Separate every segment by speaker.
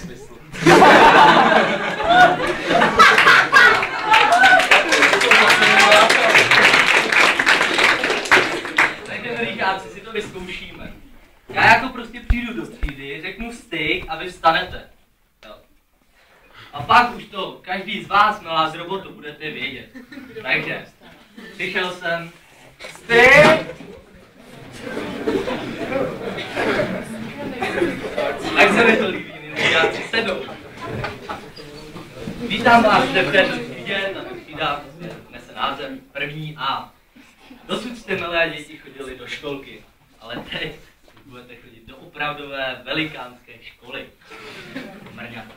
Speaker 1: smyslu. Takže milí žáci, si to vyzkoušíme. Já jako prostě přijdu do třídy, řeknu styk a vy vstanete. Jo. A pak už to každý z vás, milá z robotu, budete vědět. Takže, přišel jsem. Styk! Tak se mi to líbí, nyní žáci sedou. Vítám vás zde v této třídě, tato třída nese název první A. Dosud jste, milé děti, chodili do školky, ale teď budete chodit do opravdové velikánské školy. Mrňata.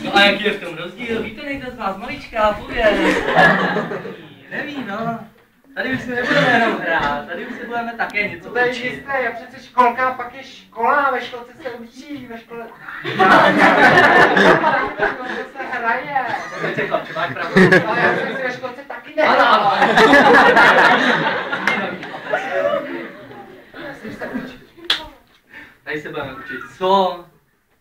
Speaker 1: No a jaký je v tom rozdíl? Víte někdo z vás maličká? Pověď. Neví, no. Tady už si nebudeme jenom hrát, tady už si budeme také něco
Speaker 2: to je
Speaker 1: učit.
Speaker 2: jisté, je přece školka, pak je škola, ve školce se učí, ve škole... ve školce se hraje.
Speaker 1: To je chlapče, máš pravdu.
Speaker 2: Ale já jsem si ve školce taky nehrál.
Speaker 1: Ano. Tady se budeme učit co?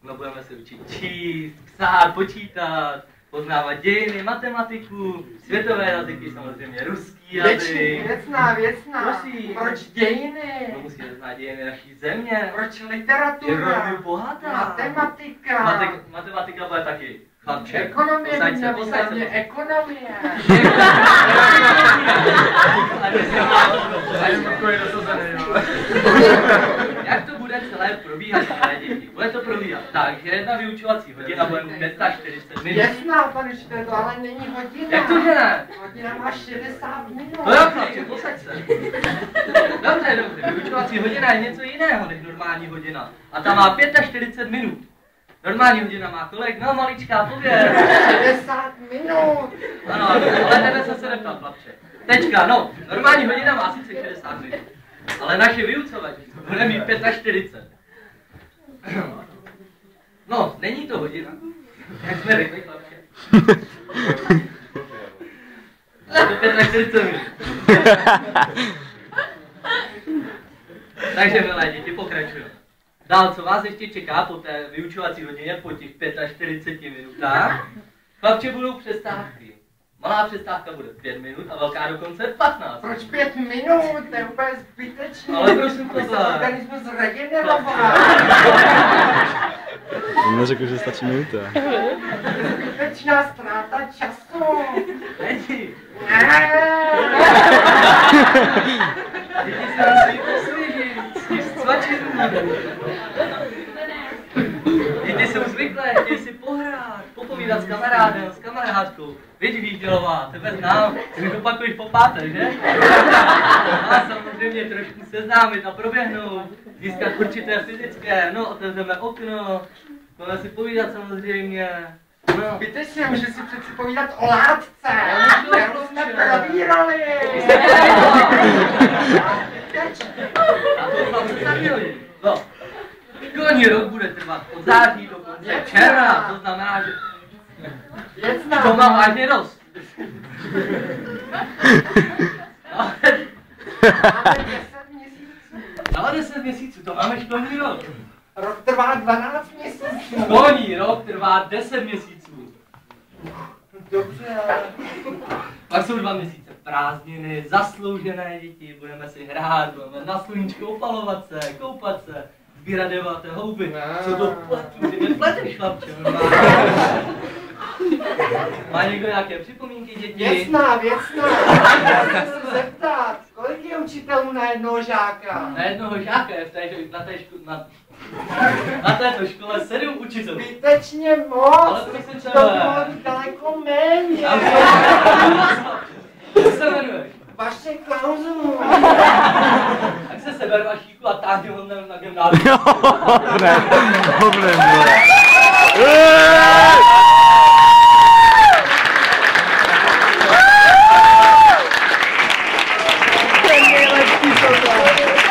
Speaker 1: No budeme se učit číst, psát, počítat, poznávat dějiny, matematiku, světové jazyky, samozřejmě ruský jazyk.
Speaker 2: Věcná.
Speaker 1: Prosím.
Speaker 2: Proč dějiny?
Speaker 1: No musíte znát dějiny naší země.
Speaker 2: Proč
Speaker 1: Je
Speaker 2: literatura?
Speaker 1: velmi bohatá.
Speaker 2: Matematika.
Speaker 1: Matematika bude taky. Chlapče,
Speaker 2: Ekonomie,
Speaker 1: posaď se.
Speaker 2: ekonomie.
Speaker 1: Jak to bude celé probíhat, milé děti? Bude to probíhat tak, že jedna vyučovací hodina bude mít 45 minut.
Speaker 2: Jasná, pane učitele, to ale není hodina.
Speaker 1: Jak to, že ne?
Speaker 2: Hodina má 60 minut.
Speaker 1: No jo, chlapče, posaď se. Dobře, vyučovací hodina je něco jiného než normální hodina. A ta má 45 minut. Normální hodina má kolik? No, maličká, pověď.
Speaker 2: 60 minut.
Speaker 1: Ano, ale tebe se neptal, chlapče. Teďka, no, normální hodina má sice 60 minut, ale naše vyučovací bude mít 45. No, není to hodina. Jak jsme řekli, chlapče. Je to 45 minut. Takže, milé děti, pokračujeme. Dál, co vás ještě čeká po té vyučovací hodině, po těch 45 minutách? Chlapče, budou přestávky. Malá přestávka bude 5 minut a velká dokonce 15.
Speaker 2: Proč 5 minut? To je úplně zbytečné.
Speaker 1: Ale prosím to
Speaker 2: za organismus regeneroval.
Speaker 3: On neřekl, že stačí minuta.
Speaker 2: Zbytečná ztráta času.
Speaker 1: Není.
Speaker 2: Děti
Speaker 1: se musí posvěžit, svačit. Děti jsou zvyklé, chtějí si pohrát, popovídat s kamarádem, s kamarádkou. Víš, Výdělová, tebe znám, ty mi to opakuješ po páté, že? A samozřejmě trošku seznámit a proběhnout, získat určité fyzické, no, otevřeme okno, budeme si povídat samozřejmě. No.
Speaker 2: Zbytečně, může si přeci povídat o látce, kterou jsme probírali.
Speaker 1: A to vám se taky hodí. No. Školní rok bude trvat od září do konce června, to znamená, že to mám vážně dost. Ale 10 měsíců, to máme školní rok.
Speaker 2: Rok trvá 12 měsíců.
Speaker 1: Školní rok trvá 10 měsíců.
Speaker 2: Dobře.
Speaker 1: Pak jsou 2 měsíce prázdniny, zasloužené děti, budeme si hrát, budeme na sluníčku opalovat se, koupat se, sbírat deváté houby. Co to pletu, ty nepleteš, chlapče, Má někdo nějaké připomínky, děti?
Speaker 2: Věcná. Já se chci zeptat, kolik je učitelů na jednoho žáka?
Speaker 1: Na jednoho žáka je na této škole 7 učitelů.
Speaker 2: Zbytečně moc,
Speaker 1: Ale prosím
Speaker 2: to bylo daleko méně.
Speaker 1: Jak se jmenuješ?
Speaker 2: Vaše Klauzu.
Speaker 1: Tak se seber Vašíku a táhni ho na gymnázium.
Speaker 3: Dobré.